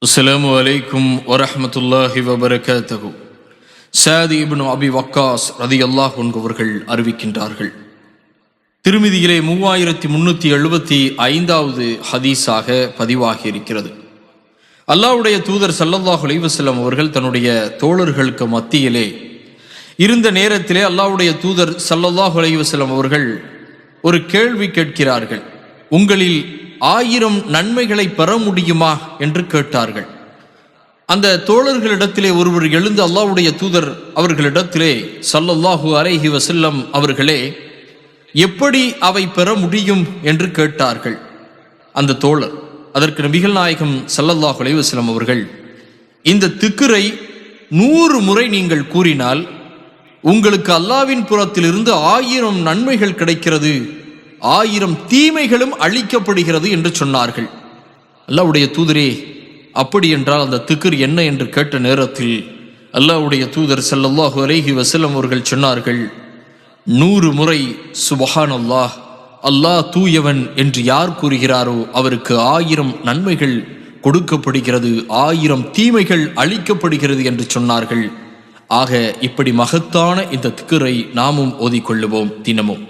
அஸ்ஸலாமு அலைக்கும் வரஹ்மத்துல்லாஹி வபரகாத்துஹு. ஸஅத் இப்னு அபி வக்காஸ் ரலியல்லாஹு அன்ஹு அவர்கள் அறிவிக்கின்றார்கள், திருமிதியிலே 3375வது ஹதீஸாக பதிவாகி இருக்கிறது. அல்லாஹ்வுடைய தூதர் ஸல்லல்லாஹு அலைஹி வஸல்லம் அவர்கள் தன்னுடைய தோழர்களுக்கு மத்தியிலே இருந்த நேரத்திலே அல்லாஹ்வுடைய தூதர் ஸல்லல்லாஹு அலைஹி வஸல்லம் அவர்கள் ஒரு கேள்வி கேட்கிறார்கள். உங்களில் 1000 நன்மைகளை பெற முடியுமா என்று கேட்டார்கள். அந்த தோழர்களிடத்திலே ஒருவர் எழுந்து அல்லாஹ்வுடைய தூதர் அவர்களிடத்திலே ஸல்லல்லாஹு அலைஹி வஸல்லம் அவர்களே, எப்படி அவை பெற முடியும் என்று கேட்டார்கள். அந்த தோழர் அதற்கு நபிகள் நாயகம் ஸல்லல்லாஹு அலைஹி வஸல்லம் அவர்கள், இந்த திக்ரை 100 முறை நீங்கள் கூறினால் உங்களுக்கு அல்லாஹ்வின் புறத்திலிருந்து 1000 நன்மைகள் கிடைக்கிறது, 1000 தீமைகளும் அழிக்கப்படுகிறது என்று சொன்னார்கள். அல்லாஹ்வுடைய தூதரே, அப்படி என்றால் அந்த திக்ர் என்ன என்று கேட்ட நேரத்தில் அல்லாஹ்வுடைய தூதர் ஸல்லல்லாஹு அலைஹி வஸல்லம் அவர்கள் சொன்னார்கள், 100 முறை சுப்ஹானல்லாஹ், அல்லாஹ் தூயவன் என்று யார் கூறுகிறாரோ அவருக்கு 1000 நன்மைகள் கொடுக்கப்படுகிறது, 1000 தீமைகள் அழிக்கப்படுகிறது என்று சொன்னார்கள். ஆக இப்படி மகத்தான இந்த திக்ரை நாமும் ஓதிக்கொள்ளுவோம் தினமும்.